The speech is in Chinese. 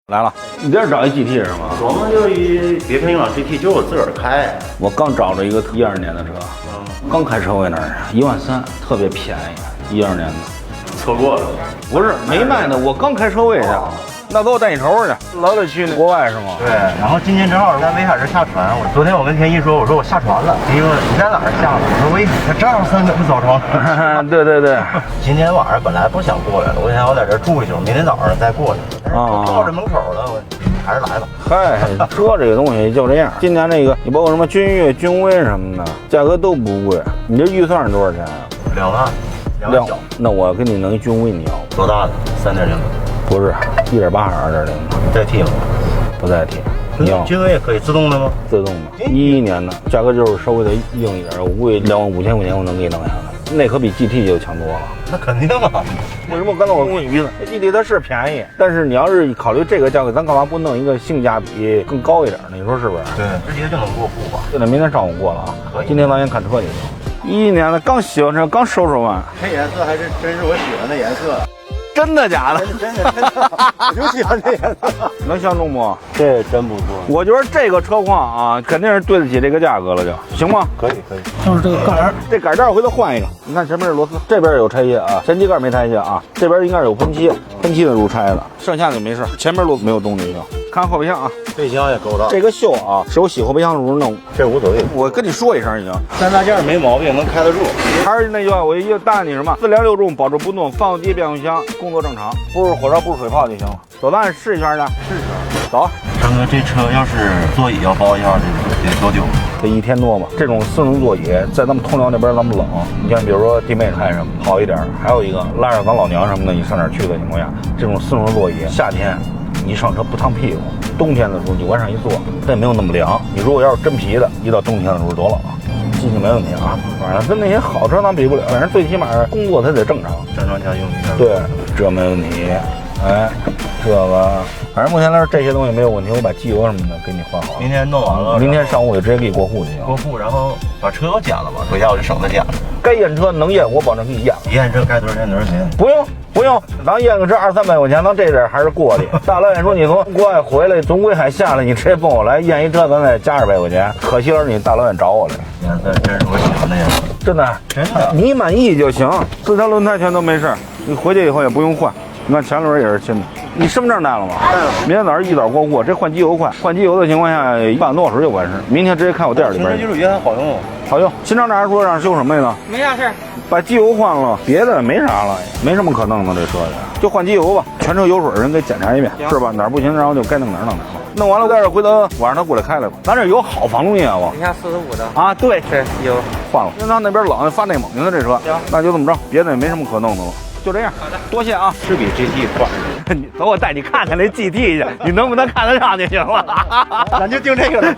来了，你这是找一 GT 是吗？我们就一别克英朗 GT，就我自个儿开。我刚找着一个12年的车，刚开车位那儿13000，特别便宜，12年的。错过了？不是没卖呢，我刚开车位去。那都带你瞅瞅去，老得去国外是吗？对，然后今天正好在威海市下船。昨天我跟天一说，我说我下船了，因为你在哪儿下的？我说威海，他正好3点早床。对对对。今天晚上本来不想过来的，我想我在这住一宿，明天早上再过去。都到这门口了，我还是来吧。嗨，车这个东西就这样。今年这个你包括什么君越、君威什么的，价格都不贵。你这预算是多少钱啊？2万。2万。那我给你弄一君威，你要多大的？3.0。不是1.8还是2.0？代替吗？不代替。你要君威也可以自动的吗？自动的，11年的，价格就是稍微的硬一点，我估计2万5千块钱我能给你弄下来，那可比 GT 就强多了。那肯定啊！为什么刚才我问你呢？这 GT 它是便宜，但是你要是考虑这个价格，咱干嘛不弄一个性价比更高一点呢？你说是不是？对，直接就能过户吧？现在明天上午过了啊，可以。今天咱先看车就行。11年的，刚洗完车，刚收拾完。这颜色还是真是我喜欢的颜色。真的假的？真的，我就喜欢这颜色。能相中不？这真不错。我觉得这个车况啊，肯定是对得起这个价格了，就行吗？可以。就是这个盖儿，这盖带回头换一个。你看前面是螺丝，这边有拆卸啊，前机盖没拆卸啊，这边应该是有喷漆的路拆的，剩下的没事。前面螺丝没有动就行。看后备箱啊，备箱也够大。这个锈啊，是我洗后备箱的时候弄，这无所谓。我跟你说一声已经，3大件没毛病，能开得住。还是那句话，我一答应你什么，4梁6柱保持不动，发动机、变速箱工作正常，不是火烧不是水泡就行了。走，咱试一圈去。试一圈。走。张哥，这车要是座椅要包一下，得多久？得1天多吧。这种4人座椅在咱们通辽那边咱们冷，你像比如说弟妹开什么好一点，还有一个拉着咱老娘什么的，你上哪儿去的情况下，这种4人座椅夏天你上车不烫屁股，冬天的时候你往上一坐，它也没有那么凉。你如果要是真皮的，一到冬天的时候多冷啊。进去没问题啊，反正跟那些好车咱比不了，反正最起码工作它得正常加用一。对，这没问题。哎，这个反正目前来说这些东西没有问题，我把机油什么的给你换好。明天弄完了，明天上午就直接给你过户就行。过户，然后把车给我检了吧，回家我就省得检了。该验车能验，我保证给你验。验车该多少钱多少钱？不用，咱验个车200-300块钱，咱这点还是过的。大老远说你从国外回来，从威海下来，你直接奔我来验一车，咱再加200块钱。可惜了，你大老远找我来。颜色真是我喜欢的颜色，真的，你满意就行。4条轮胎全都没事，你回去以后也不用换。你看前轮也是新的。你身份证带了吗？带了。明天早上一早过户，这换机油快。换机油的情况下，1个多小时就完事。明天直接开我店里边。这就是约翰好用，好用。新厂长说让修什么呢？没啥事儿，把机油换了，别的没啥了，没什么可弄的。这车就换机油吧，全车油水人给检查一遍，是吧？哪儿不行，然后就该弄哪儿弄哪儿。弄完了，待会儿回头晚上他过来开来吧。咱这有好房东业务。你看45的啊，对，有换了。因为咱那边冷，发内蒙的这车，那就这么着，别的也没什么可弄的了。就这样，好的，多谢啊！是比 GT 快。你等我带你看看那 GT 去，你能不能看得上就行了。咱就定这个了。